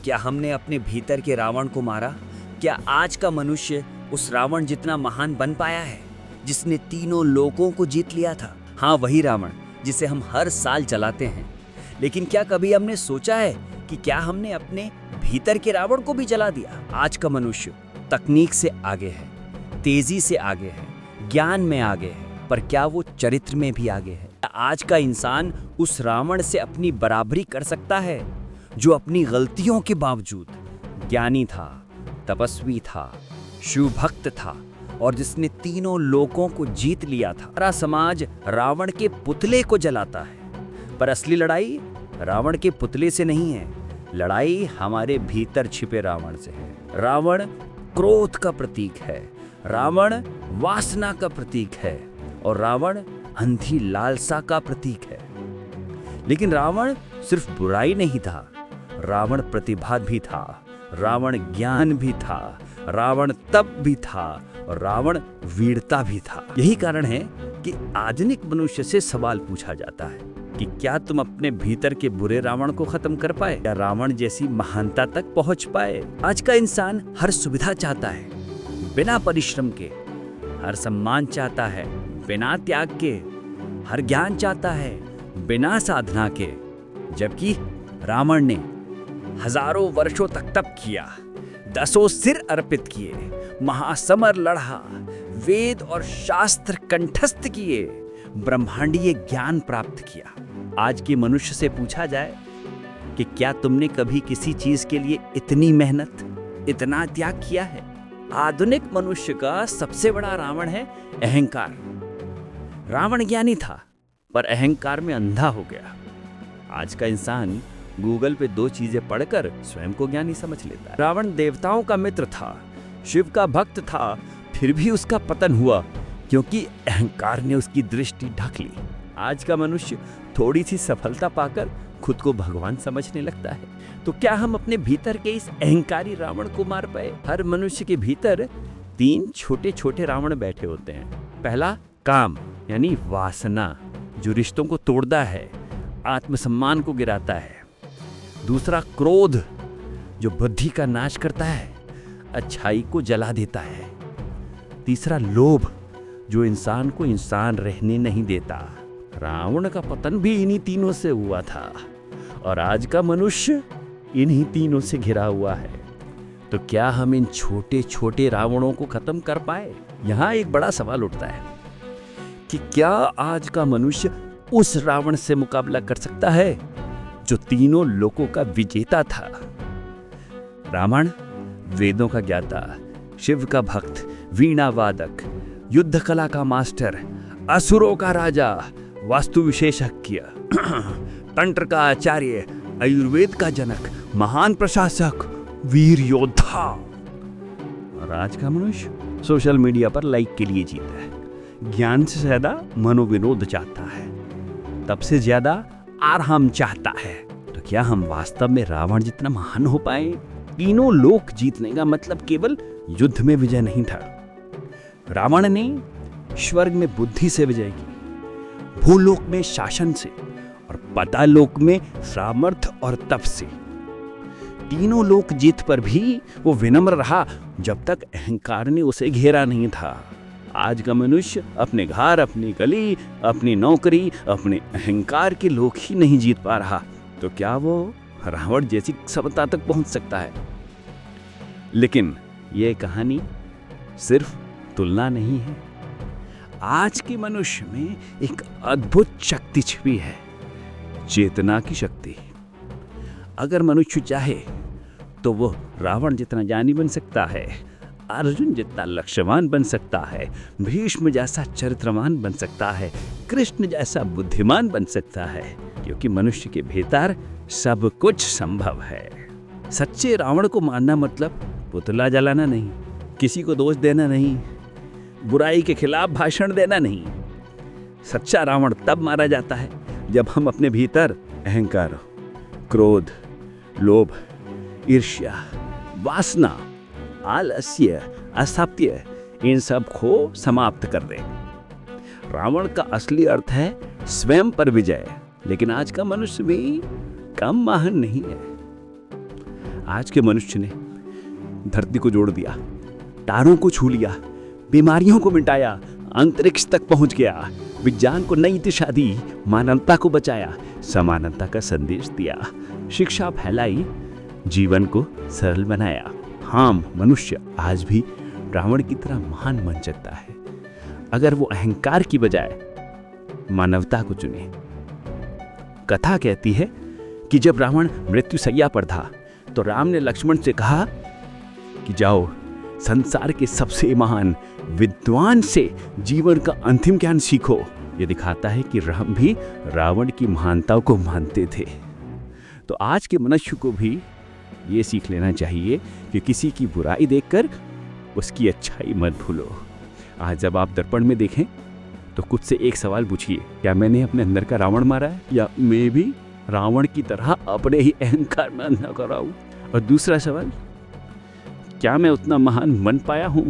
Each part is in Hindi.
क्या हमने अपने भीतर के रावण को मारा? क्या आज का मनुष्य उस रावण जितना महान बन पाया है जिसने तीनों लोकों को जीत लिया था? हाँ, वही रावण जिसे हम हर साल जलाते हैं। लेकिन क्या कभी हमने सोचा है कि क्या हमने अपने भीतर के रावण को भी जला दिया? आज का मनुष्य तकनीक से आगे है, तेजी से आगे है, ज्ञान में आगे है, पर क्या वो चरित्र में भी आगे है? आज का इंसान उस रावण से अपनी बराबरी कर सकता है जो अपनी गलतियों के बावजूद ज्ञानी था, तपस्वी था, शिव भक्त था और जिसने तीनों लोकों को जीत लिया था? सारा समाज रावण के पुतले को जलाता है, पर असली लड़ाई रावण के पुतले से नहीं है, लड़ाई हमारे भीतर छिपे रावण से है। रावण क्रोध का प्रतीक है, रावण वासना का प्रतीक है और रावण अंधी लालसा का प्रतीक है। लेकिन रावण सिर्फ बुराई नहीं था, रावण प्रतिभा भी था, रावण ज्ञान भी था, रावण तप भी था और रावण वीरता भी था। यही कारण है कि आधुनिक मनुष्य से सवाल पूछा जाता है कि क्या तुम अपने भीतर के बुरे रावण को खत्म कर पाए या रावण जैसी महानता तक पहुंच पाए? आज का इंसान हर सुविधा चाहता है बिना परिश्रम के, हर सम्मान चाहता है बिना त्याग के, हर ज्ञान चाहता है बिना साधना के, जबकि रावण ने हजारों वर्षों तक तप किया, दसों सिर अर्पित किए, महासमर लड़ा, वेद और शास्त्र कंठस्थ किए, ब्रह्मांडीय ज्ञान प्राप्त किया। आज के मनुष्य से पूछा जाए कि क्या तुमने कभी किसी चीज के लिए इतनी मेहनत, इतना त्याग किया है? आधुनिक मनुष्य का सबसे बड़ा रावण है अहंकार। रावण ज्ञानी था पर अहंकार में अंधा हो गया। आज का इंसान गूगल पे 2 चीजें पढ़कर स्वयं को ज्ञानी समझ लेता है। रावण देवताओं का मित्र था, शिव का भक्त था, फिर भी उसका पतन हुआ क्योंकि अहंकार ने उसकी दृष्टि ढक ली। आज का मनुष्य थोड़ी सी सफलता पाकर खुद को भगवान समझने लगता है। तो क्या हम अपने भीतर के इस अहंकारी रावण को मार पाए? हर मनुष्य के भीतर 3 छोटे छोटे रावण बैठे होते हैं। पहला काम यानी वासना, जो रिश्तों को तोड़ता है, आत्मसम्मान को गिराता है। दूसरा क्रोध, जो बुद्धि का नाश करता है, अच्छाई को जला देता है। तीसरा लोभ, जो इंसान को इंसान रहने नहीं देता। रावण का पतन भी इन्हीं तीनों से हुआ था और आज का मनुष्य इन्हीं तीनों से घिरा हुआ है। तो क्या हम इन छोटे छोटे रावणों को खत्म कर पाए? यहाँ एक बड़ा सवाल उठता है कि क्या आज का मनुष्य उस रावण से मुकाबला कर सकता है जो तीनों लोकों का विजेता था? रावण वेदों का ज्ञाता, शिव का भक्त, वीणा वादक, युद्ध कला का मास्टर, असुरों का राजा, वास्तु विशेषज्ञ, तंत्र का आचार्य, आयुर्वेद का जनक, महान प्रशासक, वीर योद्धा। और आज का मनुष्य सोशल मीडिया पर लाइक के लिए जीता है, ज्ञान से ज्यादा मनोविनोद चाहता है, तब से ज्यादा आराम चाहता है। तो क्या हम वास्तव में रावण जितना महान हो पाए? तीनों लोक जीतने का मतलब केवल युद्ध में विजय नहीं था। रावण ने स्वर्ग में बुद्धि से विजय की, भूलोक में शासन से और पातालोक में सामर्थ्य और तप से। तीनों लोक जीत पर भी वो विनम्र रहा जब तक अहंकार ने उसे घेरा नहीं था। आज का मनुष्य अपने घर, अपनी गली, अपनी नौकरी, अपने अहंकार के लोक ही नहीं जीत पा रहा, तो क्या वो रावण जैसी सफलता तक पहुंच सकता है? लेकिन ये कहानी सिर्फ तुलना नहीं है। आज के मनुष्य में एक अद्भुत शक्ति छिपी है, चेतना की शक्ति। अगर मनुष्य चाहे तो वो रावण जितना ज्ञानी बन सकता है, अर्जुन जितना लक्ष्यवान बन सकता है, भीष्म जैसा चरित्रवान बन सकता है, कृष्ण जैसा बुद्धिमान बन सकता है, क्योंकि मनुष्य के भीतर सब कुछ संभव है। सच्चे रावण को मारना मतलब पुतला जलाना नहीं, किसी को दोष देना नहीं, बुराई के खिलाफ भाषण देना नहीं। सच्चा रावण तब मारा जाता है जब हम अपने भीतर अहंकार, क्रोध, लोभ, ईर्ष्या, वासना, आलस्य, असत्य, इन सब को समाप्त कर दें। रावण का असली अर्थ है स्वयं पर विजय, लेकिन आज का मनुष्य भी कम महान नहीं है। आज के मनुष्य ने धरती को जोड़ दिया, तारों को छू लिया, बीमारियों को मिटाया, अंतरिक्ष तक पहुंच गया, विज्ञान को नई दिशा दी, मानवता को बचाया, समानता का संदेश दिया, शिक्षा फैलाई, जीवन को सरल बनाया। हाँ, मनुष्य आज भी रावण की तरह महान बन सकता है अगर वो अहंकार की बजाय मानवता को चुने। कथा कहती है कि जब रावण मृत्युशैया पर था तो राम ने लक्ष्मण से कहा कि जाओ, संसार के सबसे महान विद्वान से जीवन का अंतिम ज्ञान सीखो। ये दिखाता है कि राम भी रावण की महानता को मानते थे। तो आज के मनुष्य को भी ये सीख लेना चाहिए कि किसी की बुराई देखकर उसकी अच्छाई मत भूलो। आज जब आप दर्पण में देखें तो खुद से एक सवाल पूछिए, क्या मैंने अपने अंदर का रावण मारा है, या मैं भी रावण की तरह अपने ही अहंकार में अंधा कराऊं? और दूसरा सवाल, क्या मैं उतना महान बन पाया हूं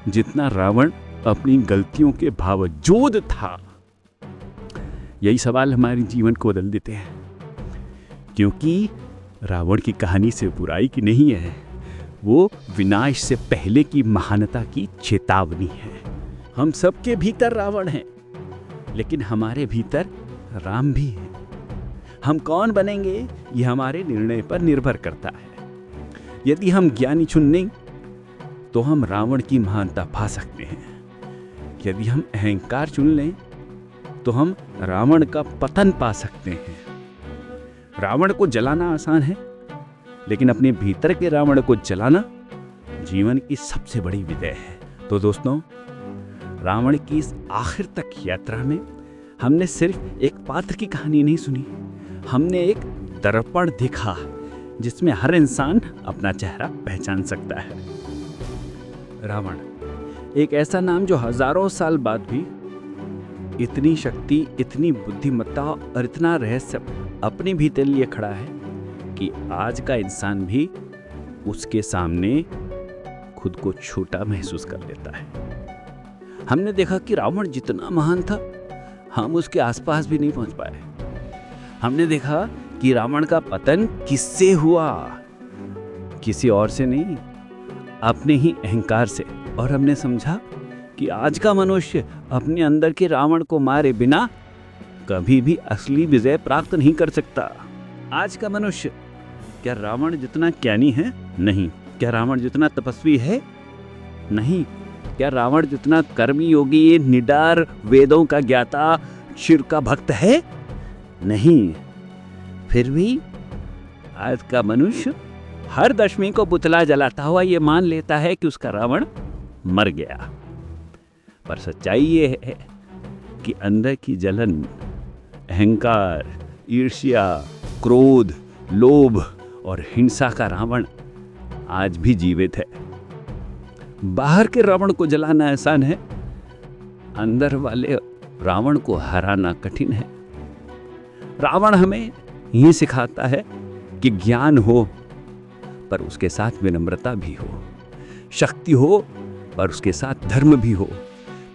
जितना रावण अपनी गलतियों के बावजूद था? यही सवाल हमारे जीवन को बदल देते हैं, क्योंकि रावण की कहानी से बुराई की नहीं है, वो विनाश से पहले की महानता की चेतावनी है। हम सबके भीतर रावण हैं, लेकिन हमारे भीतर राम भी है। हम कौन बनेंगे ये हमारे निर्णय पर निर्भर करता है। यदि हम ज्ञानी चुन लें तो हम रावण की महानता पा सकते हैं। यदि हम अहंकार चुन लें तो हम रावण का पतन पा सकते हैं। रावण को जलाना आसान है, लेकिन अपने भीतर के रावण को जलाना जीवन की सबसे बड़ी विजय है। तो दोस्तों, रावण की इस आखिर तक यात्रा में हमने सिर्फ एक पात्र की कहानी नहीं सुनी, हमने एक दर्पण देखा जिसमें हर इंसान अपना चेहरा पहचान सकता है। रावण एक ऐसा नाम जो हजारों साल बाद भी इतनी शक्ति, इतनी बुद्धिमत्ता और इतना रहस्य अपने भीतर लिए खड़ा है कि आज का इंसान भी उसके सामने खुद को छोटा महसूस कर लेता है। हमने देखा कि रावण जितना महान था, हम उसके आसपास भी नहीं पहुंच पाए। हमने देखा कि रावण का पतन किससे हुआ, किसी और से नहीं, अपने ही अहंकार से। और हमने समझा कि आज का मनुष्य अपने अंदर के रावण को मारे बिना कभी भी असली विजय प्राप्त नहीं कर सकता। आज का मनुष्य क्या रावण जितना ज्ञानी है? नहीं। क्या रावण जितना तपस्वी है? नहीं। क्या रावण जितना कर्मी योगी, निडर, वेदों का ज्ञाता, शिव का भक्त है? नहीं। फिर भी आज का मनुष्य हर दशमी को पुतला जलाता हुआ ये मान लेता है कि उसका रावण मर गया। पर सच्चाई ये है कि अंदर की जलन, अहंकार, ईर्ष्या, क्रोध, लोभ और हिंसा का रावण आज भी जीवित है। बाहर के रावण को जलाना आसान है, अंदर वाले रावण को हराना कठिन है। रावण हमें ये सिखाता है कि ज्ञान हो पर उसके साथ विनम्रता भी हो, शक्ति हो पर उसके साथ धर्म भी हो,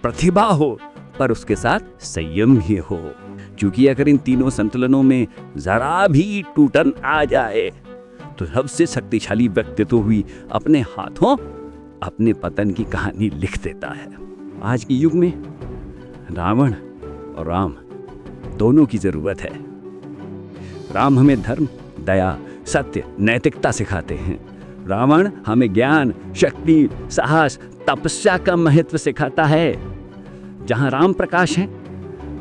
प्रतिभा हो पर उसके साथ संयम भी हो। क्योंकि अगर इन तीनों संतुलनों में जरा भी टूटन आ जाए तो सबसे शक्तिशाली व्यक्तित्व भी अपने हाथों अपने पतन की कहानी लिख देता है। आज के युग में रावण और राम दोनों की जरूरत है। राम हमें धर्म, दया, सत्य, नैतिकता सिखाते हैं। रावण हमें ज्ञान, शक्ति, साहस, तपस्या का महत्व सिखाता है। जहां राम प्रकाश है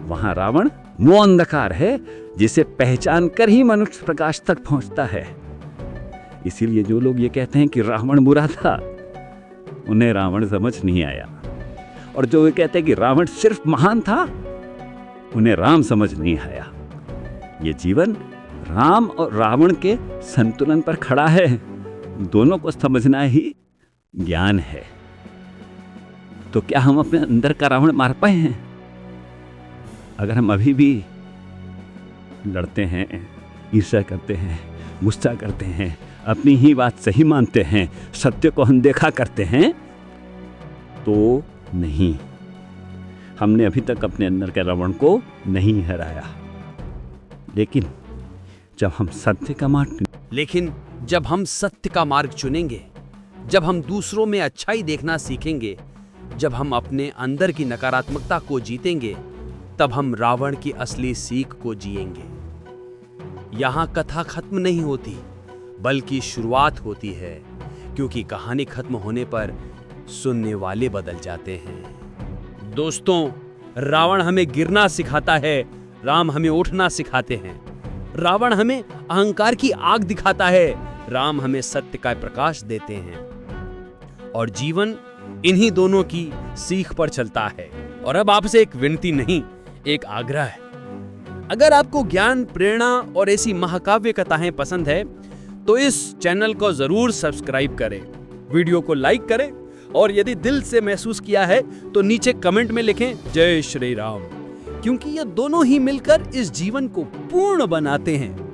वहां रावण वो अंधकार है जिसे पहचान कर ही मनुष्य प्रकाश तक पहुंचता है। इसीलिए जो लोग ये कहते हैं कि रावण बुरा था, उन्हें रावण समझ नहीं आया। और जो ये कहते हैं कि रावण सिर्फ महान था, उन्हें राम समझ नहीं आया। ये जीवन राम और रावण के संतुलन पर खड़ा है। दोनों को समझना ही ज्ञान है। तो क्या हम अपने अंदर का रावण मार पाए हैं? अगर हम अभी भी लड़ते हैं, ईर्ष्या करते हैं, गुस्सा करते हैं, अपनी ही बात सही मानते हैं, सत्य को अनदेखा करते हैं, तो नहीं, हमने अभी तक अपने अंदर के रावण को नहीं हराया। लेकिन जब हम सत्य का मार्ग जब हम सत्य का मार्ग चुनेंगे, जब हम दूसरों में अच्छाई देखना सीखेंगे, जब हम अपने अंदर की नकारात्मकता को जीतेंगे, तब हम रावण की असली सीख को जिएंगे। यहां कथा खत्म नहीं होती, बल्कि शुरुआत होती है, क्योंकि कहानी खत्म होने पर सुनने वाले बदल जाते हैं। दोस्तों, रावण हमें गिरना सिखाता है, राम हमें उठना सिखाते हैं। रावण हमें अहंकार की आग दिखाता है, राम हमें सत्य का प्रकाश देते हैं। और जीवन इन्हीं दोनों की सीख पर चलता है। और अब आपसे एक विनती नहीं, एक आग्रह है। अगर आपको ज्ञान, प्रेरणा और ऐसी महाकाव्य कथाएं पसंद है तो इस चैनल को जरूर सब्सक्राइब करें, वीडियो को लाइक करें, और यदि दिल से महसूस किया है तो नीचे कमेंट में लिखें जय श्री राम, क्योंकि ये दोनों ही मिलकर इस जीवन को पूर्ण बनाते हैं।